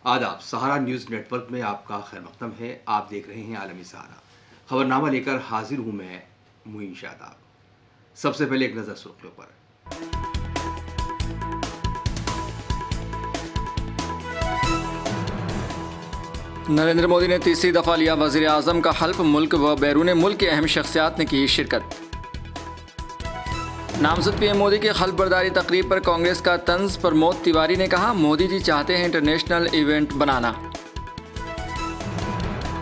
आदाब। सहारा news network में आपका खैर मकदम है। आप देख रहे हैं आलमी सहारा। खबरनामा लेकर हाजिर हूं मैं मुईन शादाब। सबसे पहले एक नज़र सुर्खियों पर। नरेंद्र मोदी ने तीसरी दफा लिया वजीर आजम का हल्फ। मुल्क व बैरून मुल्क की अहम शख्सियात ने की शिरकत। नामजद पीएम मोदी की हल्फ बर्दारी तकरीब पर कांग्रेस का तंज। प्रमोद तिवारी ने कहा, मोदी जी चाहते हैं इंटरनेशनल इवेंट बनाना।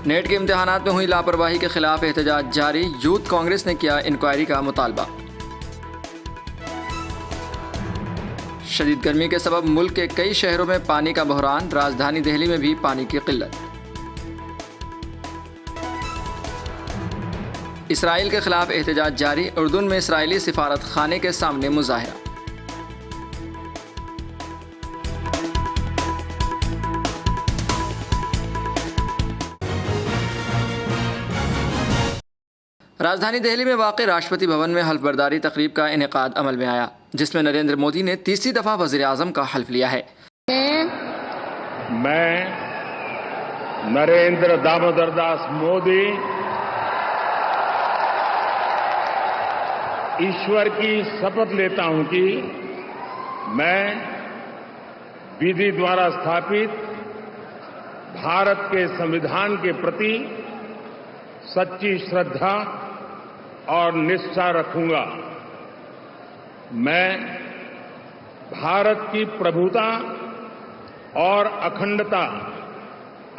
नेट के इम्तिहानात में हुई लापरवाही के खिलाफ एहतजाज जारी। यूथ कांग्रेस ने किया इंक्वायरी का मुतालबा। शदीद गर्मी के सबब मुल्क के कई शहरों में पानी का बहरान। राजधानी दिल्ली में भी पानी की किल्लत। इसराइल के खिलाफ एहतजाज जारी। उर्दून में इसराइली सिफारत खाने के सामने मुजाहरा। राजधानी दिल्ली में वाक़ राष्ट्रपति भवन में हल्फ बर्दारी तकरीब का इनेकाद अमल में आया, जिसमें नरेंद्र मोदी ने तीसरी दफा वज़ीर आज़म का हल्फ लिया है। मैं नरेंद्र दामोदर दास मोदी ईश्वर की शपथ लेता हूं कि मैं विधि द्वारा स्थापित भारत के संविधान के प्रति सच्ची श्रद्धा और निष्ठा रखूंगा। मैं भारत की प्रभुता और अखंडता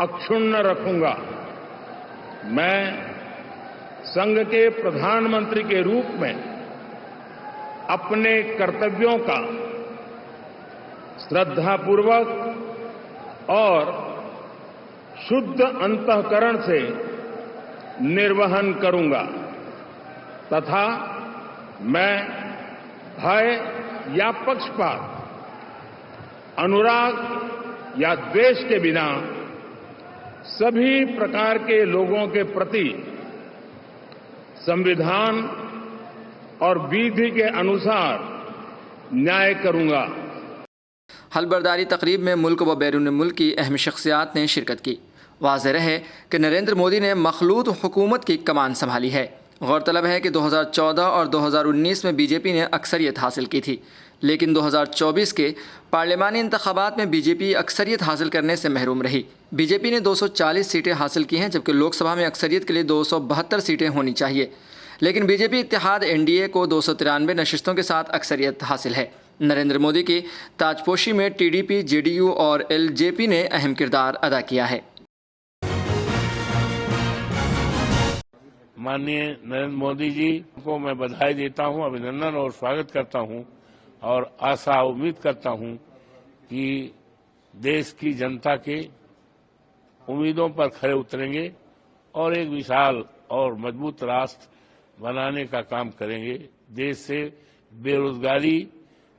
अक्षुण्ण रखूंगा। मैं संघ के प्रधानमंत्री के रूप में अपने कर्तव्यों का श्रद्धापूर्वक और शुद्ध अंतःकरण से निर्वहन करूंगा तथा मैं भय या पक्षपात, अनुराग या द्वेष के बिना सभी प्रकार के लोगों के प्रति संविधान और विधि के अनुसार न्याय करूंगा। हल्फ बर्दारी तकरीब में मुल्क व बैरून मुल्क की अहम शख्सियात ने शिरकत की। वाज़ेह रहे कि नरेंद्र मोदी ने मखलूत हुकूमत की कमान संभाली है। गौरतलब है कि 2014 और 2019 में बीजेपी ने अक्सरियत हासिल की थी, लेकिन 2024 के पार्लिमानी इंतखाबात में बीजेपी अक्सरियत हासिल करने से महरूम रही। बीजेपी ने 240 सीटें हासिल की हैं, जबकि लोकसभा में अक्सरियत के लिए 272 सीटें होनी चाहिए, लेकिन बीजेपी इत्तेहाद एनडीए को 293 नशिस्तों के साथ अक्सरियत हासिल है। नरेंद्र मोदी की ताजपोशी में टीडीपी, जेडीयू और एलजेपी ने अहम किरदार अदा किया है। माननीय नरेंद्र मोदी जी को मैं बधाई देता हूं, अभिनंदन और स्वागत करता हूं और आशा उम्मीद करता हूं कि देश की जनता के उम्मीदों पर खरे उतरेंगे और एक विशाल और मजबूत राष्ट्र बनाने का काम करेंगे। देश से बेरोजगारी,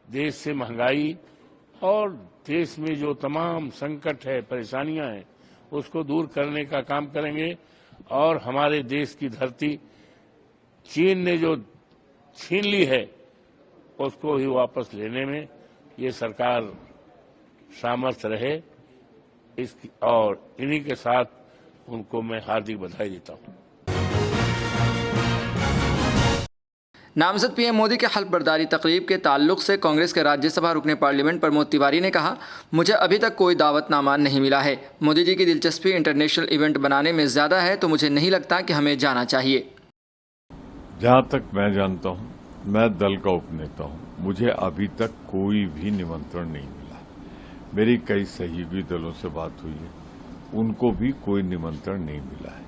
देश से महंगाई और देश में जो तमाम संकट है, परेशानियां हैं, उसको दूर करने का काम करेंगे और हमारे देश की धरती चीन ने जो छीन ली है उसको ही वापस लेने में ये सरकार सामर्थ्य रहे और इन्हीं के साथ उनको मैं हार्दिक बधाई देता हूं। नामजद पीएम मोदी के हल्फ बर्दारी तकरीब के ताल्लुक से कांग्रेस के राज्यसभा रुकने पार्लियामेंट प्रमोद तिवारी ने कहा, मुझे अभी तक कोई दावतनामा नहीं मिला है। मोदी जी की दिलचस्पी इंटरनेशनल इवेंट बनाने में ज़्यादा है, तो मुझे नहीं लगता कि हमें जाना चाहिए। जहां तक मैं जानता हूं, मैं दल का उपनेता हूं, मुझे अभी तक कोई भी निमंत्रण नहीं मिला। मेरी कई सहयोगी दलों से बात हुई है, उनको भी कोई निमंत्रण नहीं मिला है।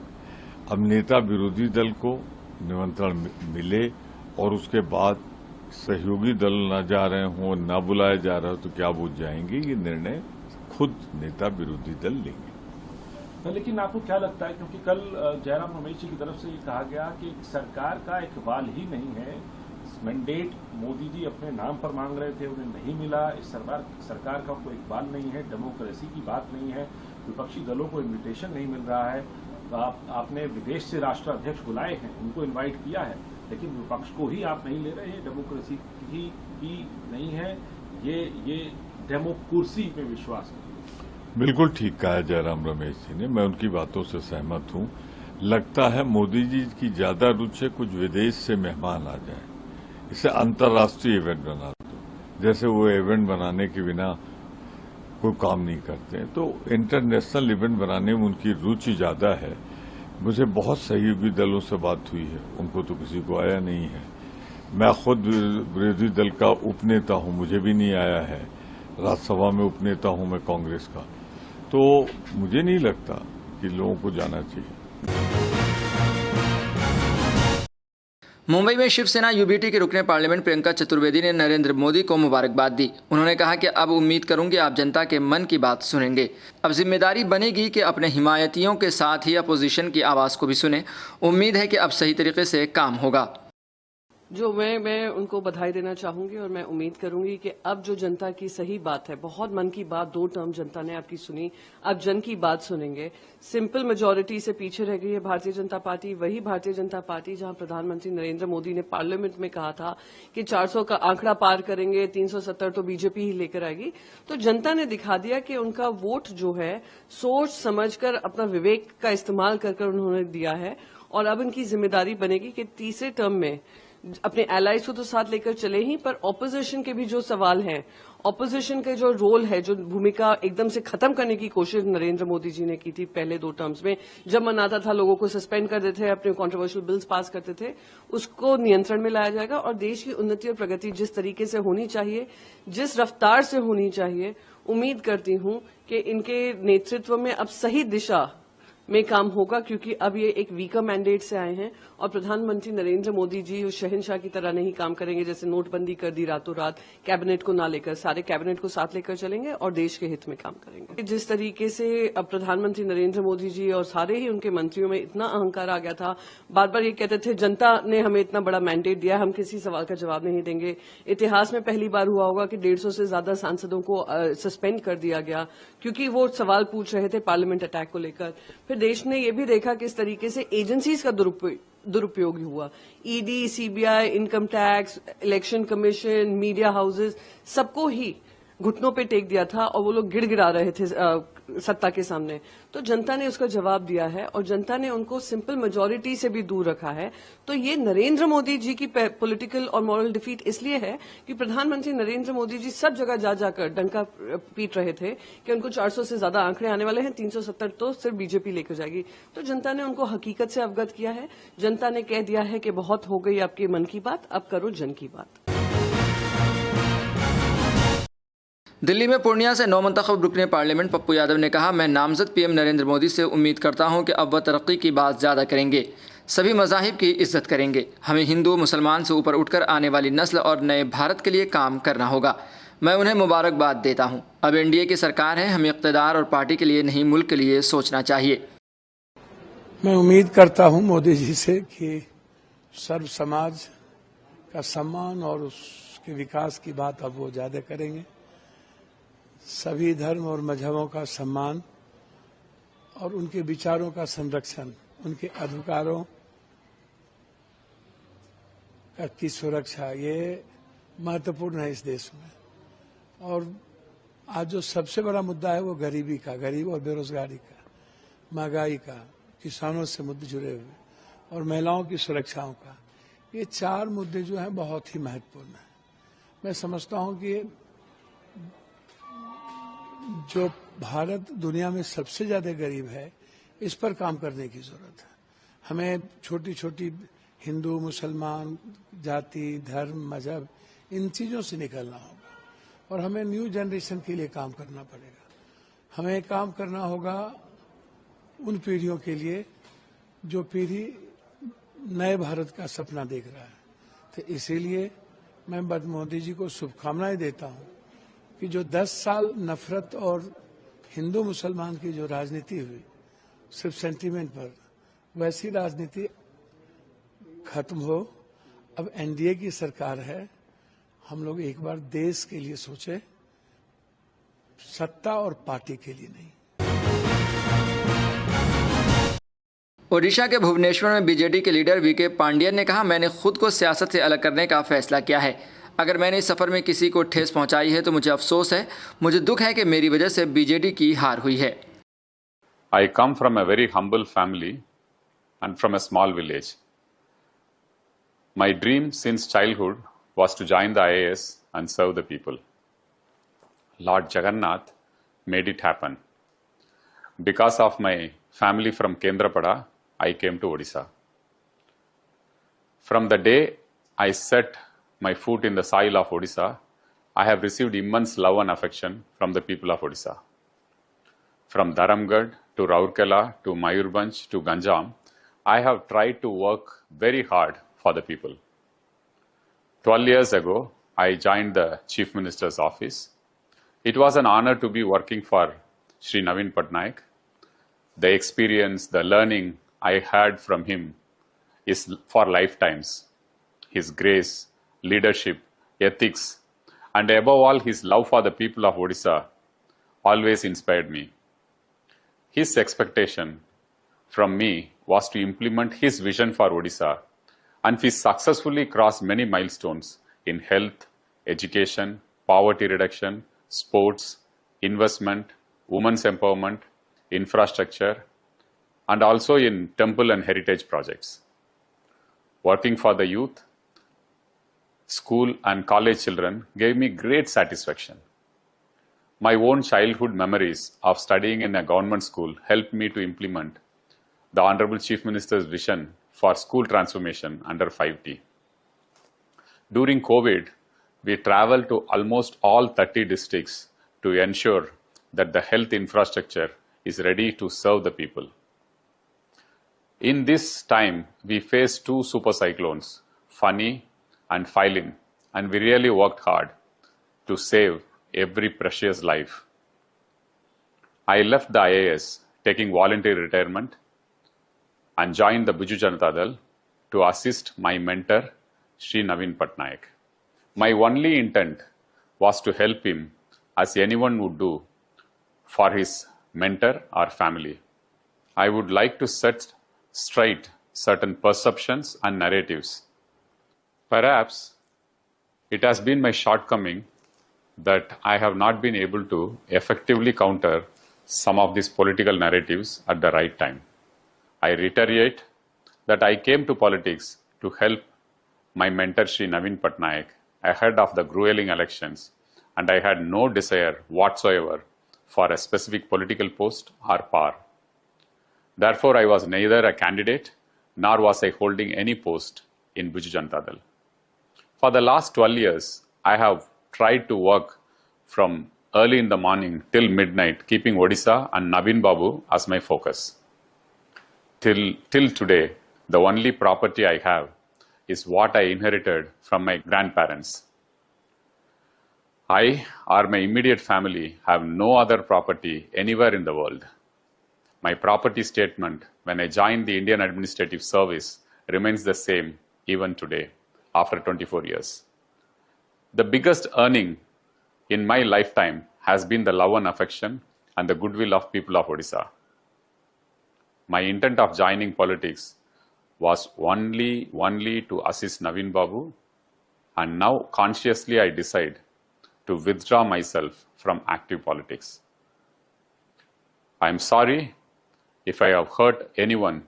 अब नेता विरोधी दल को निमंत्रण मिले और उसके बाद सहयोगी दल न जा रहे हों, न बुलाया जा रहा हो, तो क्या वो जाएंगे? ये निर्णय खुद नेता विरोधी दल लेंगे। लेकिन आपको क्या लगता है, क्योंकि कल जयराम रमेश जी की तरफ से ये कहा गया कि सरकार का इकबाल ही नहीं है, मैंडेट मोदी जी अपने नाम पर मांग रहे थे, उन्हें नहीं मिला। इस सरकार का कोई इकबाल नहीं है, डेमोक्रेसी की बात नहीं है, विपक्षी दलों को इन्विटेशन नहीं मिल रहा है। तो आपने विदेश से राष्ट्राध्यक्ष बुलाए हैं, उनको इन्वाइट किया है, लेकिन विपक्ष को ही आप नहीं ले रहे हैं। डेमोक्रेसी की नहीं है, ये डेमोक्रेसी में विश्वास नहीं। बिल्कुल ठीक कहा है जयराम रमेश जी ने, मैं उनकी बातों से सहमत हूं। लगता है मोदी जी की ज्यादा रुचि कुछ विदेश से मेहमान आ जाए, इसे अंतर्राष्ट्रीय इवेंट बना दो। जैसे वो इवेंट बनाने के बिना कोई काम नहीं करते, तो इंटरनेशनल इवेंट बनाने में उनकी रुचि ज्यादा है। मुझे बहुत सहयोगी दलों से बात हुई है, उनको तो किसी को आया नहीं है। मैं खुद विरोधी दल का उपनेता हूं, मुझे भी नहीं आया है। राज्यसभा में उपनेता हूं मैं कांग्रेस का, तो मुझे नहीं लगता कि लोगों को जाना चाहिए। मुंबई में शिवसेना यूबीटी के रुकने पार्लियामेंट प्रियंका चतुर्वेदी ने नरेंद्र मोदी को मुबारकबाद दी। उन्होंने कहा कि अब उम्मीद करूंगी आप जनता के मन की बात सुनेंगे। अब जिम्मेदारी बनेगी कि अपने हिमायतियों के साथ ही अपोजिशन की आवाज़ को भी सुने। उम्मीद है कि अब सही तरीके से काम होगा। जो मैं उनको बधाई देना चाहूंगी और मैं उम्मीद करूंगी कि अब जो जनता की सही बात है, बहुत मन की बात 2 टर्म जनता ने आपकी सुनी, अब जन की बात सुनेंगे। सिंपल मेजॉरिटी से पीछे रह गई है भारतीय जनता पार्टी, वही भारतीय जनता पार्टी जहां प्रधानमंत्री नरेंद्र मोदी ने पार्लियामेंट में कहा था कि 400 का आंकड़ा पार करेंगे, 370 तो बीजेपी ही लेकर आएगी। तो जनता ने दिखा दिया कि उनका वोट जो है सोच समझकर अपना विवेक का इस्तेमाल कर उन्होंने दिया है। और अब इनकी जिम्मेदारी बनेगी कि तीसरे टर्म में अपने एलाइज को तो साथ लेकर चले ही, पर ऑपोजिशन के भी जो सवाल हैं, ऑपोजिशन के जो रोल है, जो भूमिका एकदम से खत्म करने की कोशिश नरेंद्र मोदी जी ने की थी पहले 2 टर्म्स में, जब मन आता था लोगों को सस्पेंड कर देते थे, अपने कंट्रोवर्शियल बिल्स पास करते थे, उसको नियंत्रण में लाया जाएगा। और देश की उन्नति और प्रगति जिस तरीके से होनी चाहिए, जिस रफ्तार से होनी चाहिए, उम्मीद करती हूं कि इनके नेतृत्व में अब सही दिशा में काम होगा, क्योंकि अब ये एक वीकर मैंडेट से आए हैं और प्रधानमंत्री नरेंद्र मोदी जी उस शहंशाह की तरह नहीं काम करेंगे जैसे नोटबंदी कर दी रातों रात, कैबिनेट को ना लेकर, सारे कैबिनेट को साथ लेकर चलेंगे और देश के हित में काम करेंगे। जिस तरीके से अब प्रधानमंत्री नरेंद्र मोदी जी और सारे ही उनके मंत्रियों में इतना अहंकार आ गया था, बार बार ये कहते थे जनता ने हमें इतना बड़ा मैंडेट दिया, हम किसी सवाल का जवाब नहीं देंगे। इतिहास में पहली बार हुआ होगा कि 150 से ज्यादा सांसदों को सस्पेंड कर दिया गया क्योंकि वो सवाल पूछ रहे थे पार्लियामेंट अटैक को लेकर। फिर देश ने ये भी देखा किस तरीके से एजेंसीज का दुरुपयोग हुआ। ED, CBI, income tax, election commission, media houses, सबको ही घुटनों पे टेक दिया था और वो लोग गिड़गिड़ा रहे थे सत्ता के सामने। तो जनता ने उसका जवाब दिया है और जनता ने उनको सिंपल मेजॉरिटी से भी दूर रखा है। तो ये नरेंद्र मोदी जी की पॉलिटिकल और मॉरल डिफीट इसलिए है कि प्रधानमंत्री नरेंद्र मोदी जी सब जगह जा जाकर डंका पीट रहे थे कि उनको 400 से ज्यादा आंकड़े आने वाले हैं, 370 तो सिर्फ बीजेपी लेकर जाएगी। तो जनता ने उनको हकीकत से अवगत किया है। जनता ने कह दिया है कि बहुत हो गई आपके मन की बात, अब करो जन की बात। दिल्ली में पूर्णिया से नौमंतखब रुकने पार्लियामेंट पप्पू यादव ने कहा, मैं नामजद पीएम नरेंद्र मोदी से उम्मीद करता हूं कि अब वह तरक्की की बात ज़्यादा करेंगे, सभी मज़ाहिब की इज्जत करेंगे। हमें हिंदू मुसलमान से ऊपर उठकर आने वाली नस्ल और नए भारत के लिए काम करना होगा। मैं उन्हें मुबारकबाद देता हूं। अब एनडीए की सरकार है, हमें इक़्तिदार और पार्टी के लिए नहीं मुल्क के लिए सोचना चाहिए। मैं उम्मीद करता हूं मोदी जी से कि सर्व समाज का सम्मान और उसके विकास की बात अब वो ज़्यादा करेंगे। सभी धर्म और मजहबों का सम्मान और उनके विचारों का संरक्षण, उनके अधिकारों की सुरक्षा, ये महत्वपूर्ण है इस देश में। और आज जो सबसे बड़ा मुद्दा है वो गरीबी का, गरीब और बेरोजगारी का, महंगाई का, किसानों से मुद्दे जुड़े हुए और महिलाओं की सुरक्षाओं का, ये 4 मुद्दे जो हैं बहुत ही महत्वपूर्ण हैं। मैं समझता हूं कि जो भारत दुनिया में सबसे ज्यादा गरीब है, इस पर काम करने की जरूरत है। हमें छोटी छोटी हिंदू मुसलमान जाति धर्म मजहब इन चीजों से निकलना होगा और हमें न्यू जनरेशन के लिए काम करना पड़ेगा। हमें काम करना होगा उन पीढ़ियों के लिए जो पीढ़ी नए भारत का सपना देख रहा है। तो इसीलिए मैं मोदी जी को शुभकामनाएं देता हूं कि जो 10 साल नफरत और हिंदू मुसलमान की जो राजनीति हुई सिर्फ सेंटीमेंट पर, वैसी राजनीति खत्म हो। अब एनडीए की सरकार है, हम लोग एक बार देश के लिए सोचे, सत्ता और पार्टी के लिए नहीं। ओडिशा के भुवनेश्वर में बीजेडी के लीडर वीके पांडियन ने कहा, मैंने खुद को सियासत से अलग करने का फैसला किया है। अगर मैंने इस सफ़र में किसी को ठेस पहुंचाई है तो मुझे अफसोस है, मुझे दुख है कि मेरी वजह से बीजेडी की हार हुई है। I come from a very humble family and from a small village. My dream since childhood was to join the IAS and serve the people. Lord Jagannath made it happen. Because of my family from Kendrapada, I came to Odisha. From the day I set my foot in the soil of Odisha, I have received immense love and affection from the people of Odisha. From Dharamgarh to Raurkela to Mayurbhanj to Ganjam, I have tried to work very hard for the people. 12 years ago, I joined the Chief Minister's office. It was an honor to be working for Shri Naveen Patnaik. The experience, the learning I had from him is for lifetimes. His grace, leadership, ethics, and above all his love for the people of Odisha always inspired me. His expectation from me was to implement his vision for Odisha, and we successfully crossed many milestones in health, education, poverty reduction, sports, investment, women's empowerment, infrastructure, and also in temple and heritage projects. Working for the youth, school and college children gave me great satisfaction. My own childhood memories of studying in a government school helped me to implement the Honorable Chief Minister's vision for school transformation under 5T. During COVID, we traveled to almost all 30 districts to ensure that the health infrastructure is ready to serve the people. In this time, we faced two super cyclones, Fani and Philin, and we really worked hard to save every precious life. I left the IAS taking voluntary retirement and joined the Biju Janata Dal to assist my mentor, Shri Naveen Patnaik. My only intent was to help him as anyone would do for his mentor or family. I would like to set straight certain perceptions and narratives. Perhaps it has been my shortcoming that I have not been able to effectively counter some of these political narratives at the right time. I reiterate that I came to politics to help my mentor Shri Naveen Patnaik ahead of the grueling elections, and I had no desire whatsoever for a specific political post or power. Therefore, I was neither a candidate nor was I holding any post in Biju Janata Dal. For the last 12 years, I have tried to work from early in the morning till midnight, keeping Odisha and Naveen Babu as my focus. Till today, the only property I have is what I inherited from my grandparents. I or my immediate family have no other property anywhere in the world. My property statement when I joined the Indian Administrative Service remains the same even today, after 24 years. The biggest earning in my lifetime has been the love and affection and the goodwill of people of Odisha. My intent of joining politics was only to assist Naveen Babu, and now consciously I decide to withdraw myself from active politics. I am sorry if I have hurt anyone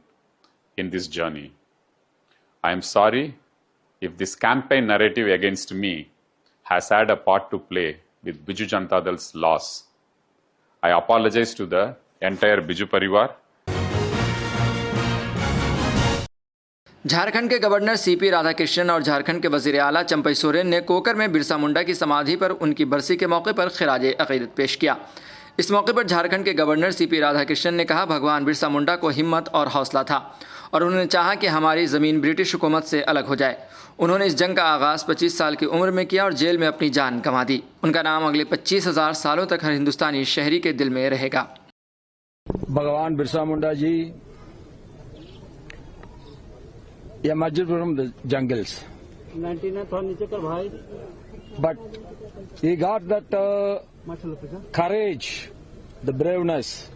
in this journey. I am sorry if this campaign narrative against me has had a part to play with Biju Janata Dal's loss. I apologize to the entire Biju Parivar. Jharkhand के governor CP Radhakrishnan और झारखंड के वजीर आला चंपई सोरेन ने कोकर में बिरसा मुंडा की समाधि पर उनकी बरसी के मौके पर खिराज अकीदत पेश किया। इस मौके पर झारखंड के गवर्नर सीपी राधाकृष्णन ने कहा, भगवान बिरसा मुंडा को हिम्मत और हौसला था और उन्होंने चाहा कि हमारी ज़मीन ब्रिटिश हुकूमत से अलग हो जाए। उन्होंने इस जंग का आगाज़ 25 साल की उम्र में किया और जेल में अपनी जान गंवा दी। उनका नाम अगले 25,000 सालों तक हर हिंदुस्तानी शहरी के दिल में रहेगा। भगवान Birsa Munda ji emerged from the jungles. 99 थोड़ा नीचे कर भाई. But he got that courage, the braveness,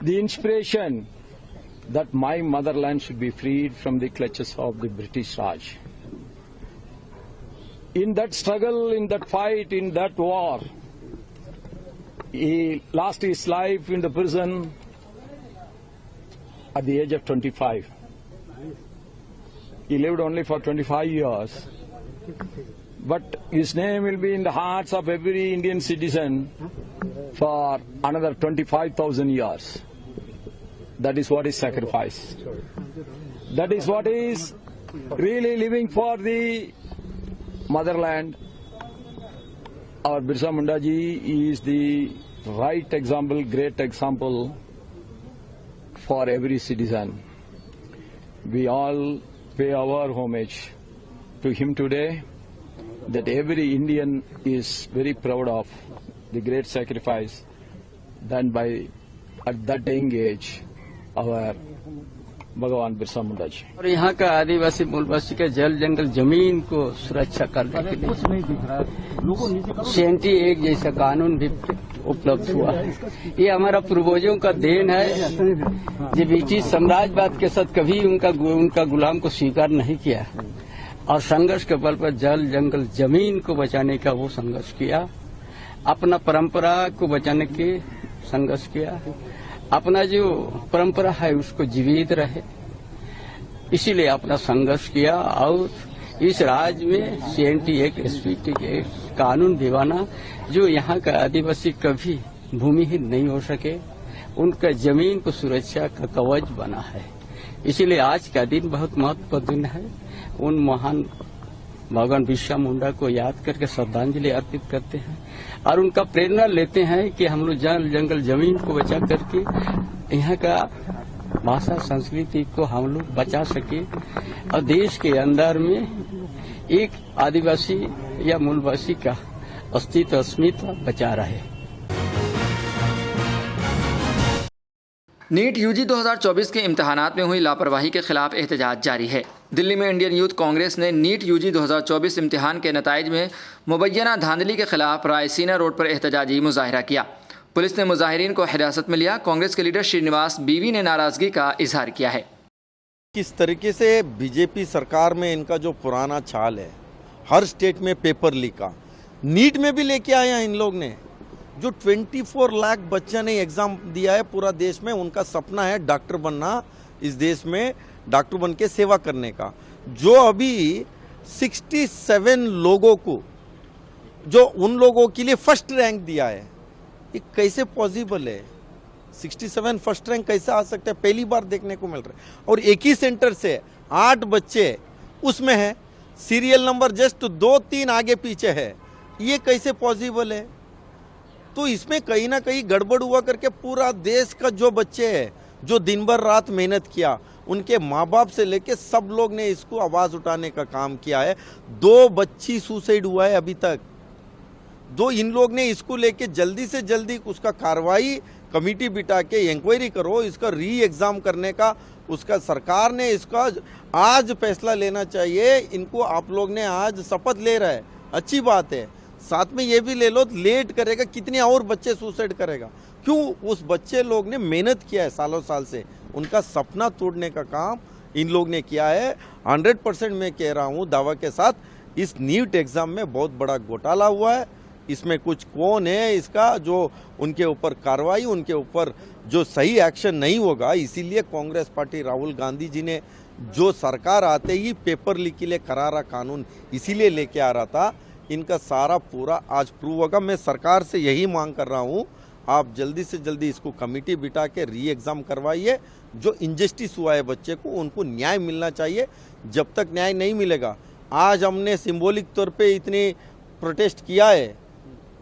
the inspiration that my motherland should be freed from the clutches of the British Raj. in that struggle, in that fight, in that war, he lost his life in the prison at the age of 25. He lived only for 25 years. But his name will be in the hearts of every Indian citizen for another 25,000 years. That is what is sacrifice. That is what is really living for the motherland. Our Birsa Munda ji is the right example, great example for every citizen. We all pay our homage to him today, that every Indian is very proud of the great sacrifice done by, at that young age, our भगवान बिरसा मुंडा जी। और यहाँ का आदिवासी मूलवासी का जल जंगल जमीन को सुरक्षा करने के लिए 71 जैसा कानून भी उपलब्ध हुआ है। ये हमारा पूर्वजों का देन है, जो ब्रिटिश साम्राज्यवाद के साथ कभी उनका गुलाम को स्वीकार नहीं किया और संघर्ष के बल पर जल जंगल जमीन को बचाने का वो संघर्ष किया, अपना परंपरा को बचाने के संघर्ष किया, अपना जो परंपरा है उसको जीवित रहे, इसीलिए अपना संघर्ष किया। और इस राज्य में CNT एक SPT के कानून भी बना, जो यहाँ का आदिवासी कभी भूमिहीन नहीं हो सके, उनका जमीन को सुरक्षा का कवच बना है। इसीलिए आज का दिन बहुत महत्वपूर्ण दिन है। उन महान भगवान बिरसा मुंडा को याद करके श्रद्धांजलि अर्पित करते हैं और उनका प्रेरणा लेते हैं कि हम लोग जल जंगल जमीन को बचा करके यहाँ का भाषा संस्कृति को हम लोग बचा सके और देश के अंदर में एक आदिवासी या मूलवासी का अस्तित्व अस्मिता बचा रहे। नीट यूजी 2024 के इम्तहानात में हुई लापरवाही के खिलाफ एहतजाज जारी है। दिल्ली में इंडियन यूथ कांग्रेस ने नीट यूजी 2024 इम्तिहान के नताइज में मुबैना धांधली के खिलाफ रायसीना रोड पर एहतजाजी मुजाहरा किया। पुलिस ने मुजाहिरीन को हिरासत में लिया। कांग्रेस के लीडर श्रीनिवास बीवी ने नाराजगी का इजहार किया है। किस तरीके से बीजेपी सरकार में इनका जो पुराना चाल है, हर स्टेट में पेपर लीक का, नीट में भी लेके आया इन लोग ने। जो 24 लाख बच्चा ने एग्जाम दिया है पूरा देश में, उनका सपना है डॉक्टर बनना, इस देश में डॉक्टर बन के सेवा करने का। जो अभी 67 लोगों को, जो उन लोगों के लिए फर्स्ट रैंक दिया है, ये कैसे पॉसिबल है? 67 फर्स्ट रैंक कैसे आ सकता है? पहली बार देखने को मिल रहा है। और एक ही सेंटर से 8 बच्चे उसमें है, सीरियल नंबर जस्ट 2-3 आगे पीछे है, ये कैसे पॉसिबल है? तो इसमें कहीं ना कहीं गड़बड़ हुआ करके पूरा देश का जो बच्चे हैं, जो दिन भर रात मेहनत किया, उनके माँ बाप से लेके सब लोग ने इसको आवाज़ उठाने का काम किया है। 2 बच्ची सुसाइड हुआ है अभी तक। इन लोग ने इसको लेके जल्दी से जल्दी उसका कार्रवाई कमेटी बिठा के इंक्वायरी करो, इसका री एग्जाम करने का उसका सरकार ने इसका आज फैसला लेना चाहिए। इनको आप लोग ने आज शपथ ले रहा है, अच्छी बात है, साथ में ये भी ले लो, लेट करेगा कितने और बच्चे सुसाइड करेगा? क्यों? उस बच्चे लोग ने मेहनत किया है सालों साल से, उनका सपना तोड़ने का काम इन लोग ने किया है। 100% मैं कह रहा हूँ दावा के साथ, इस नीट एग्जाम में बहुत बड़ा घोटाला हुआ है। इसमें कुछ कौन है इसका जो उनके ऊपर कार्रवाई, उनके ऊपर जो सही एक्शन नहीं होगा, इसीलिए कांग्रेस पार्टी राहुल गांधी जी ने जो सरकार आते ही पेपर लीक के लिए करारा कानून इसीलिए लेके आ रहा था। इनका सारा पूरा आज प्रूव होगा। मैं सरकार से यही मांग कर रहा हूँ, आप जल्दी से जल्दी इसको कमेटी बिठा के री एग्जाम करवाइए। जो इनजस्टिस हुआ है बच्चे को, उनको न्याय मिलना चाहिए। जब तक न्याय नहीं मिलेगा, आज हमने सिंबॉलिक तौर पे इतनी प्रोटेस्ट किया है,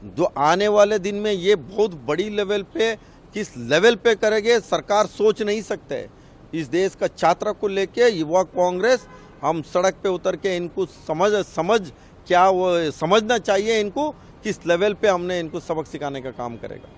जो आने वाले दिन में ये बहुत बड़ी लेवल पे, किस लेवल पे करेंगे सरकार सोच नहीं सकते। इस देश का छात्र को लेके युवा कांग्रेस, हम सड़क पे उतर के इनको समझना चाहिए इनको किस लेवल पे हमने इनको सबक सिखाने का काम करेगा।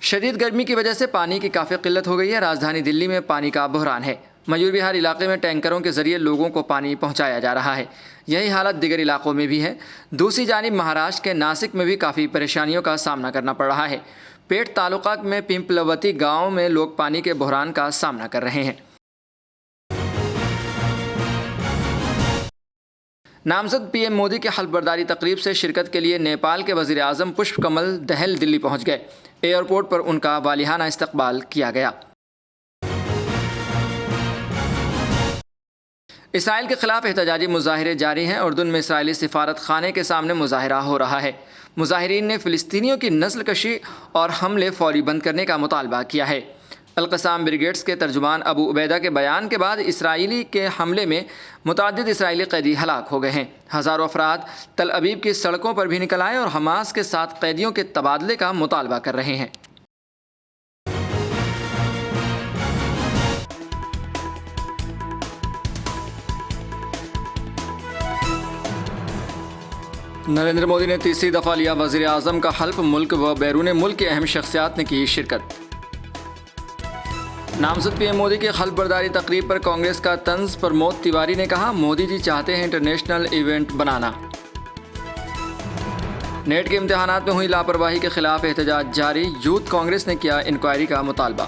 शदीद गर्मी की वजह से पानी की काफ़ी किल्लत हो गई है। राजधानी दिल्ली में पानी का बहरान है। मयूर विहार इलाके में टैंकरों के जरिए लोगों को पानी पहुंचाया जा रहा है। यही हालत दीगर इलाकों में भी है। दूसरी जानिब महाराष्ट्र के नासिक में भी काफ़ी परेशानियों का सामना करना पड़ रहा है। पेट तालुका में पिंपलवती गांव में लोग पानी के बहरान का सामना कर रहे हैं। नामजद पीएम मोदी के हल्फबर्दारी तकरीब से शिरकत के लिए नेपाल के वज़ीर आज़म पुष्प कमल दहल दिल्ली पहुँच गए। एयरपोर्ट पर उनका वालिहाना इस्तकबाल किया गया। इसराइल के खिलाफ एहतजाजी मुजाहिरे जारी हैं। उर्दून में इसराइली सिफारत खाने के सामने मुजाहिरा हो रहा है। मुजाहिरीन ने फ़िलिस्तीनियों की नस्ल कशी और हमले फौरी बंद करने का मुतालबा किया है। अल-क़साम ब्रिगेड्स के तर्जुमान अबू उबैदा के बयान के बाद इसराइली के हमले में मुतअद्दिद इसराइली कैदी हलाक हो गए हैं। हज़ारों अफराद तल अबीब की सड़कों पर भी निकल आए और हमास के साथ कैदियों के तबादले का मुतालबा कर रहे हैं। नरेंद्र मोदी ने तीसरी दफ़ा लिया वज़ीर आज़म का हल्फ। मुल्क व बैरून मुल्क की अहम शख्सियात ने की शिरकत। नामजद पीएम मोदी की हल्फबर्दारी तकरीब पर कांग्रेस का तंज प्रमोद तिवारी ने कहा, मोदी जी चाहते हैं इंटरनेशनल इवेंट बनाना। नेट के इम्तिहानात में हुई लापरवाही के खिलाफ एहतजाज जारी। यूथ कांग्रेस ने किया इंक्वायरी का मुतालबा।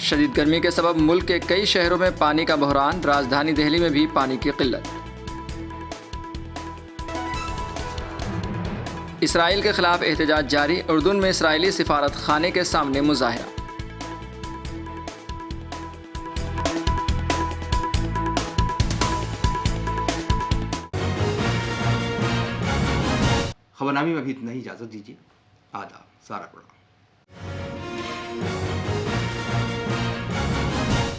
शदीद गर्मी के सबब मुल्क के कई शहरों में पानी का बहरान। राजधानी दिल्ली में भी पानी की किल्लत। इसराइल के खिलाफ एहतजाज जारी। उर्दून में इसराइली सिफारत खाने के सामने मुजाहिरा। खबरनामे में अभी इतना ही। इजाज़त दीजिए। आदाब। सारा प्रोग्राम